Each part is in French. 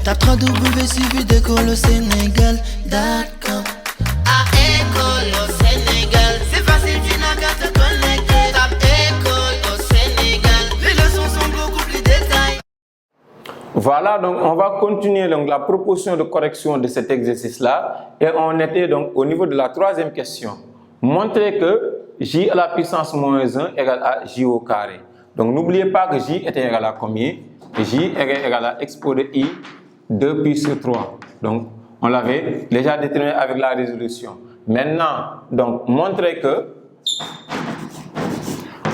Tape www.suividécole-au-sénégal.com. À école au Sénégal, c'est facile, tu n'as qu'à te connecter. Tape école au Sénégal, les leçons sont beaucoup plus détaillées. Voilà, donc on va continuer donc la proposition de correction de cet exercice-là. Et on était donc au niveau de la troisième question. Montrer que j à la puissance moins 1 égale à j au carré. Donc n'oubliez pas que j était égal à combien? J est égal à expo de i 2 pi sur 3. Donc on l'avait déjà déterminé avec la résolution. Maintenant, donc montrer que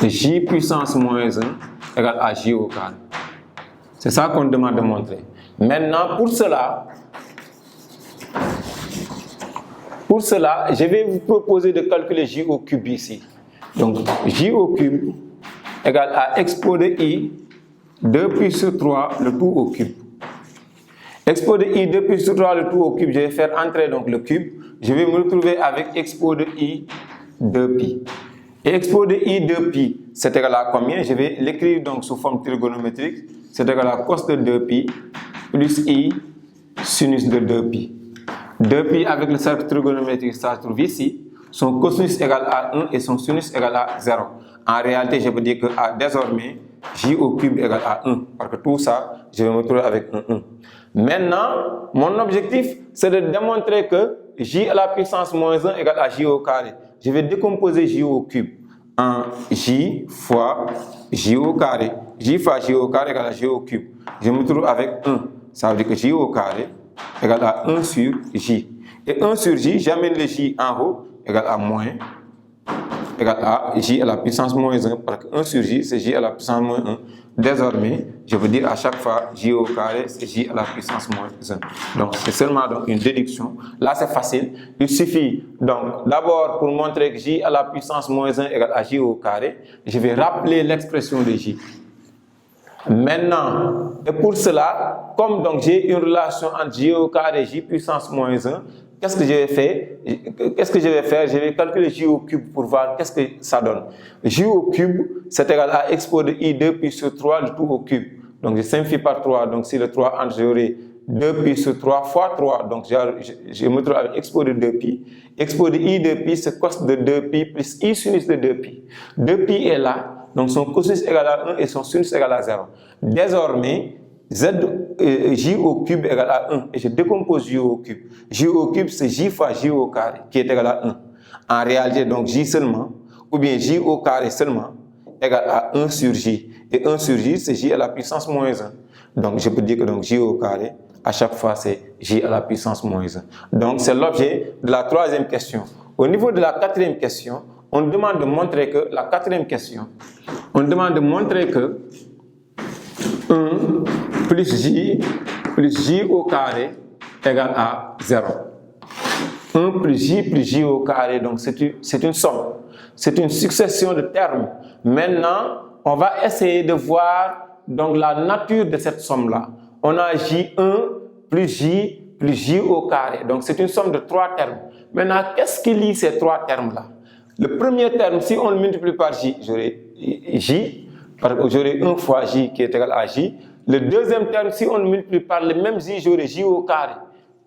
j puissance moins 1 égale à j au carré. C'est ça qu'on demande de montrer. Maintenant, pour cela, je vais vous proposer de calculer j au cube ici. Donc, j au cube égale à expo de i 2 pi sur 3, le tout au cube. Expo de i 2 pi sur 3, le tout au cube, je vais faire entrer donc le cube. Je vais me retrouver avec expo de i 2 pi. Et expo de i 2 pi, c'est égal à combien? Je vais l'écrire donc sous forme trigonométrique. C'est égal à cos de 2 pi plus i sinus de 2 pi. 2 pi avec le cercle trigonométrique, ça se trouve ici. Son cosinus égale à 1 et son sinus égale à 0. En réalité, je peux dire que désormais, j au cube égale à 1. Parce que tout ça, je vais me retrouver avec un 1. Maintenant, mon objectif, c'est de démontrer que j à la puissance moins 1 égale à j au carré. Je vais décomposer j au cube en j fois j au carré. J fois j au carré égale à j au cube. Je me trouve avec 1. Ça veut dire que j au carré égale à 1 sur j. Et 1 sur j, j'amène le j en haut, égale à moins, égale à j à la puissance moins 1. Parce que 1 sur j, c'est j à la puissance moins 1. Désormais, je veux dire à chaque fois j au carré, c'est j à la puissance moins 1. Donc, c'est seulement donc, une déduction. Là, c'est facile. Il suffit donc d'abord pour montrer que j à la puissance moins 1 égale à j au carré, je vais rappeler l'expression de j. Maintenant, et pour cela, comme donc j'ai une relation entre j au carré et j puissance moins 1, qu'est-ce que je vais faire? Je vais calculer j au cube pour voir qu'est-ce que ça donne. J au cube, c'est égal à expo de i 2 pi sur 3, le tout au cube. Donc je simplifie par 3, donc si le 3 entre, j'aurai 2 pi sur 3 fois 3, donc je me trouve avec expo de 2 pi. Expo de i 2 pi, c'est cos de 2 pi plus i sinus de 2 pi. 2 pi est là. Donc son cosinus égale à 1 et son sinus égale à 0. Désormais, j au cube égale à 1 et je décompose j au cube. J au cube, c'est j fois j au carré qui est égal à 1. En réalité, donc j seulement, ou bien j au carré seulement, égale à 1 sur j. Et 1 sur j, c'est j à la puissance moins 1. Donc je peux dire que donc, j au carré, à chaque fois, c'est j à la puissance moins 1. Donc c'est l'objet de la troisième question. Au niveau de la quatrième question, on demande de montrer que, la quatrième question, on demande de montrer que 1 plus j au carré égale à 0. 1 plus j au carré, donc c'est une somme. C'est une succession de termes. Maintenant, on va essayer de voir donc, la nature de cette somme-là. On a j1 plus j au carré. Donc c'est une somme de 3 termes. Maintenant, qu'est-ce qui lie ces 3 termes-là? Le premier terme, si on le multiplie par j, j'aurai j, parce que j'aurai 1 fois j qui est égal à j. Le deuxième terme, si on le multiplie par le même j, j'aurai j au carré.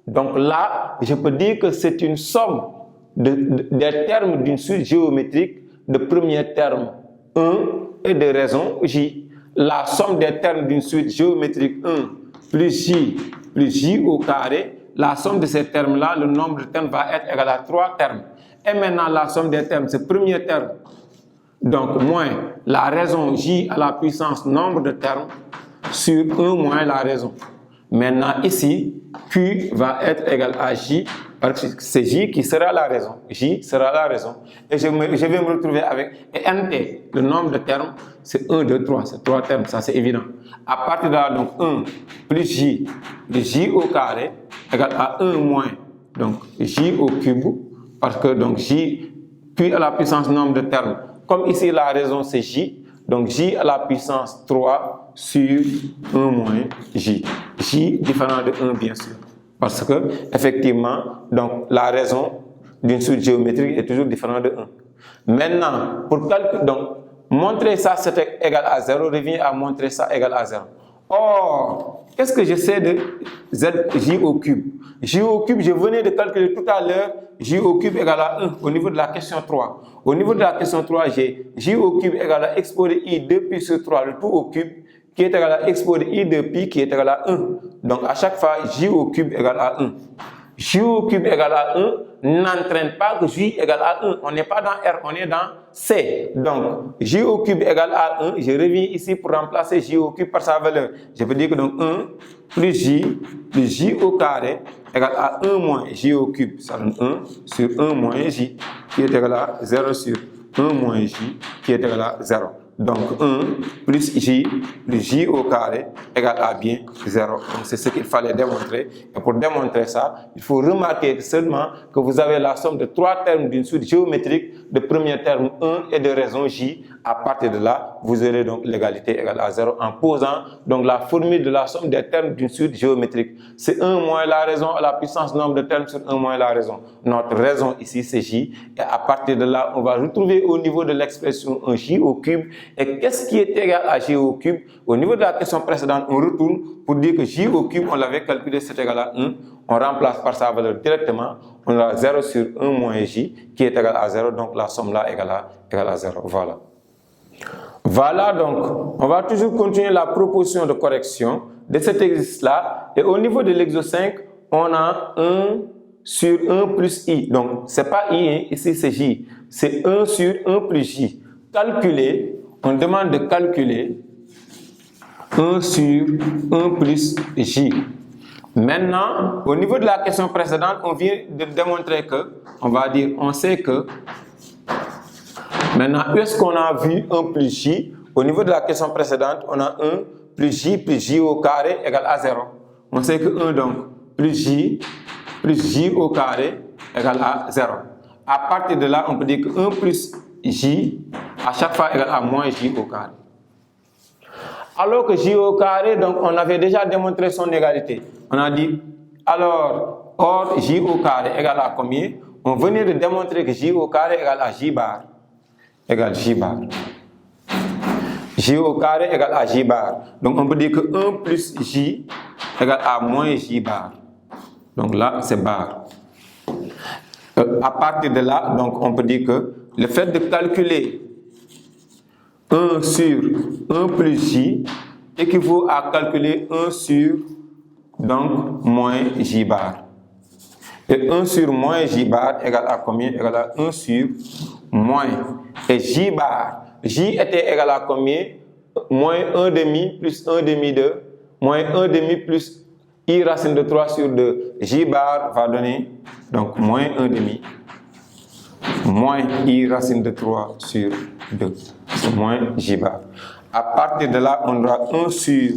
Donc là, je peux dire que c'est une somme des termes d'une suite géométrique de premier terme 1 et de raison j. La somme des termes d'une suite géométrique 1 plus j au carré, la somme de ces termes-là, le nombre de termes va être égal à 3 termes. Et maintenant, la somme des termes, c'est le premier terme. Donc, moins la raison j à la puissance nombre de termes sur 1 moins la raison. Maintenant, ici, q va être égal à j, parce que c'est j qui sera la raison. J sera la raison. Et je vais me retrouver avec nt, le nombre de termes, c'est 1, 2, 3. C'est 3 termes, ça c'est évident. À partir de là, donc 1 plus j au carré, égale à 1 moins donc j au cube, parce que donc j, q à la puissance nombre de termes, comme ici la raison c'est j, donc j à la puissance 3 sur 1 moins j. J différent de 1 bien sûr. Parce que, effectivement, donc, la raison d'une suite géométrique est toujours différente de 1. Maintenant, pour calculer, donc, montrer ça c'est égal à 0 revient à montrer ça égal à 0. Or, qu'est-ce que je sais de j au cube? J au cube, je venais de calculer tout à l'heure j au cube égale à 1 au niveau de la question 3. Au niveau de la question 3, j'ai j au cube égale à exposé i 2 pi sur 3, le tout au cube, qui est égal à exposé i de pi qui est égal à 1. Donc à chaque fois, j au cube égale à 1. J au cube égale à 1 n'entraîne pas que j égale à 1. On n'est pas dans R, on est dans C. Donc j au cube égale à 1. Je reviens ici pour remplacer j au cube par sa valeur. Je peux dire que donc 1 plus j au carré égale à 1 moins j au cube. Ça donne 1 sur 1 moins j qui est égal à 0 sur 1 moins j qui est égal à 0. Donc 1 plus j au carré égale à bien 0. Donc c'est ce qu'il fallait démontrer. Et pour démontrer ça, il faut remarquer seulement que vous avez la somme de 3 termes d'une suite géométrique de premier terme 1 et de raison j. À partir de là, vous aurez donc l'égalité égale à 0 en posant donc la formule de la somme des termes d'une suite géométrique. C'est 1 moins la raison à la puissance nombre de termes sur 1 moins la raison. Notre raison ici c'est j. Et à partir de là, on va retrouver au niveau de l'expression un j au cube. Et qu'est-ce qui est égal à j au cube? Au niveau de la question précédente, on retourne pour dire que j au cube, on l'avait calculé, c'est égal à 1. On remplace par sa valeur directement. On a 0 sur 1 moins j qui est égal à 0. Donc la somme là égale à 0. Voilà. Voilà donc, on va toujours continuer la proposition de correction de cet exercice-là. Et au niveau de l'exo 5, on a 1 sur 1 plus i. Donc, ce n'est pas i, hein, ici c'est j. C'est 1 sur 1 plus j. Calculer, on demande de calculer 1 sur 1 plus j. Maintenant, au niveau de la question précédente, on vient de démontrer que, on va dire, on sait que, maintenant, puisqu'on a vu 1 plus j, au niveau de la question précédente, on a 1 plus j au carré égale à 0. On sait que 1 donc plus j au carré égale à 0. À partir de là, on peut dire que 1 plus j à chaque fois égale à moins j au carré. Alors que j au carré, donc on avait déjà démontré son égalité. On a dit, alors, or j au carré égale à combien? On venait de démontrer que j au carré égale à j bar. Égale j bar. J au carré égale à j bar. Donc on peut dire que 1 plus j égale à moins j bar. Donc là, c'est bar. À partir de là, donc on peut dire que le fait de calculer 1 sur 1 plus j équivaut à calculer 1 sur donc moins j bar. Et 1 sur moins j bar égale à combien? Égale à 1 sur moins. Et j bar, j était égal à combien? Moins 1 demi plus 1 demi de, moins 1 demi plus i racine de 3 sur 2. J bar va donner donc moins 1 demi, moins i racine de 3 sur 2. C'est moins j bar. À partir de là, on aura 1 sur,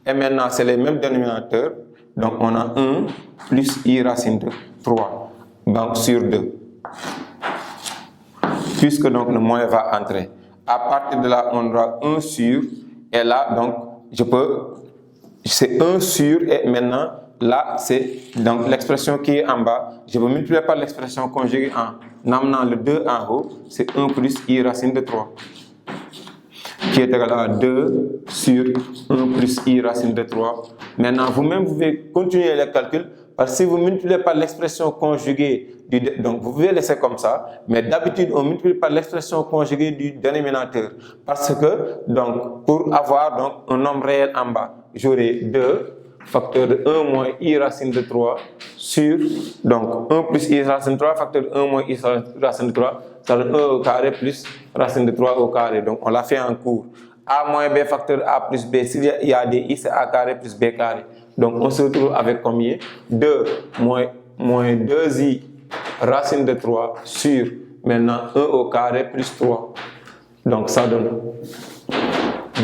et maintenant c'est les mêmes dénominateurs. Donc on a 1 plus i racine de 3, donc sur 2. Puisque donc le moins va entrer. À partir de là, on aura 1 sur, et là, donc, c'est 1 sur, et maintenant, là, c'est donc l'expression qui est en bas. Je peux multiplier par l'expression conjuguée en amenant le 2 en haut, c'est 1 plus i racine de 3, qui est égal à 2 sur 1 plus i racine de 3. Maintenant, vous-même, vous pouvez continuer le calcul, parce que si vous multipliez par l'expression conjuguée, donc vous pouvez laisser comme ça, mais d'habitude on multiplie par l'expression conjuguée du dénominateur. Parce que, donc, pour avoir donc, un nombre réel en bas, j'aurai 2 facteur de 1 moins i racine de 3 sur, donc 1 plus i racine de 3 facteur de 1 moins i racine de 3, ça donne 1 au carré plus racine de 3 au carré. Donc on l'a fait en cours. A moins b facteur de a plus b, s'il y a des i, c'est a carré plus b carré. Donc on se retrouve avec combien? 2 moins 2i racine de 3 sur maintenant 1 au carré plus 3. Donc ça donne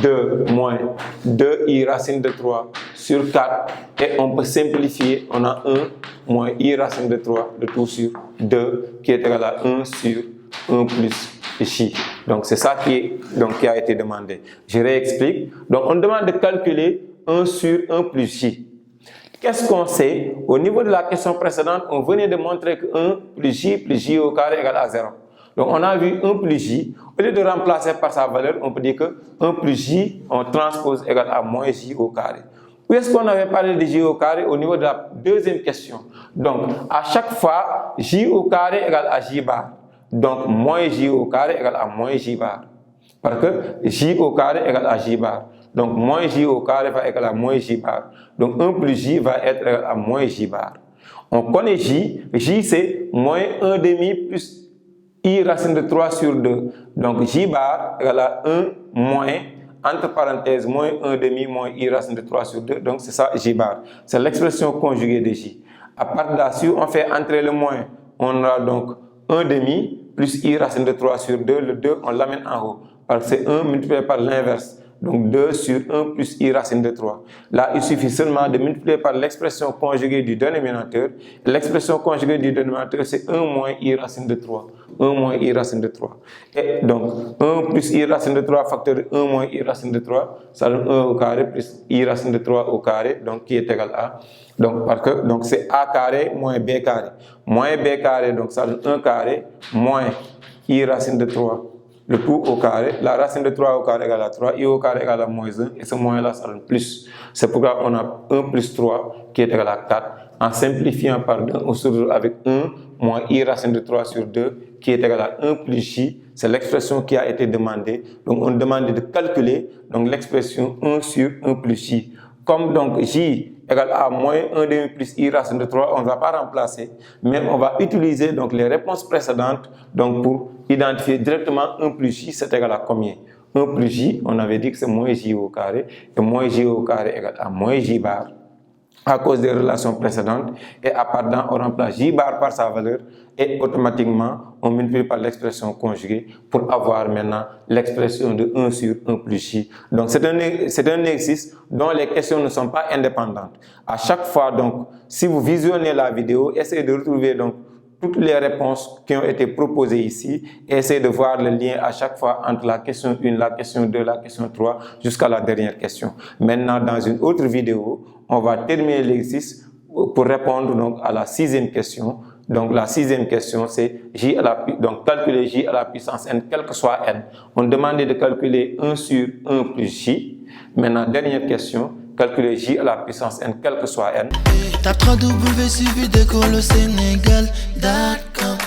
2 moins 2i racine de 3 sur 4. Et on peut simplifier, on a 1 moins i racine de 3 de tout sur 2 qui est égal à 1 sur 1 plus j. Donc c'est ça qui a été demandé. Je réexplique. Donc on demande de calculer 1 sur 1 plus j. Qu'est-ce qu'on sait? Au niveau de la question précédente, on venait de montrer que 1 plus j au carré égale à 0. Donc on a vu 1 plus j. Au lieu de remplacer par sa valeur, on peut dire que 1 plus j, on transpose égale à moins j au carré. Où est-ce qu'on avait parlé de j au carré? Au niveau de la deuxième question. Donc à chaque fois, j au carré égale à j bar. Donc moins j au carré égale à moins j bar. Parce que j au carré égale à j bar. Donc moins j au carré va égaler à moins j bar. Donc 1 plus j va être égal à moins j bar. On connaît j. J c'est moins 1 demi plus i racine de 3 sur 2. Donc j bar égale à 1 moins, entre parenthèses, moins 1 demi moins i racine de 3 sur 2. Donc c'est ça j bar. C'est l'expression conjuguée de j. À partir de là, si on fait entrer le moins, on aura donc 1 demi plus i racine de 3 sur 2. Le 2, on l'amène en haut. Parce que c'est 1 multiplié par l'inverse. Donc 2 sur 1 plus i racine de 3. Là, il suffit seulement de multiplier par l'expression conjuguée du dénominateur. L'expression conjuguée du dénominateur, c'est 1 moins i racine de 3. 1 moins i racine de 3. Et donc, 1 plus i racine de 3 facteur de 1 moins i racine de 3, ça donne 1 au carré plus i racine de 3 au carré, donc qui est égal à. Donc c'est a carré moins b carré. Moins b carré, donc ça donne 1 carré moins i racine de 3. Le tout au carré, la racine de 3 au carré égale à 3, i au carré égale à moins 1, et ce moins-là, ça donne plus. C'est pourquoi on a 1 plus 3 qui est égal à 4. En simplifiant par 2, on se retrouve avec 1 moins i racine de 3 sur 2 qui est égal à 1 plus j. C'est l'expression qui a été demandée. Donc on demande de calculer l'expression 1 sur 1 plus j. Comme donc j égale à moins 1 demi plus i racine de 3, on ne va pas remplacer, mais on va utiliser donc les réponses précédentes pour identifier directement 1 plus j, c'est égal à combien? 1 plus j, on avait dit que c'est moins j au carré, et moins j au carré égale à moins j bar, à cause des relations précédentes, et à partir de là, on remplace j bar par sa valeur, et automatiquement, on multiplie par l'expression conjuguée pour avoir maintenant l'expression de 1 sur 1 plus j. Donc c'est un exercice dont les questions ne sont pas indépendantes. À chaque fois, donc, si vous visionnez la vidéo, essayez de retrouver toutes les réponses qui ont été proposées ici et essayez de voir le lien à chaque fois entre la question 1, la question 2, la question 3 jusqu'à la dernière question. Maintenant, dans une autre vidéo, on va terminer l'exercice pour répondre à la 6e question. Donc la 6e question c'est calculer j à la puissance n, quel que soit n. On demandait de calculer 1 sur 1 plus j. Maintenant, dernière question, calculer j à la puissance n, quel que soit n. Tape www.suividecolosénégal.com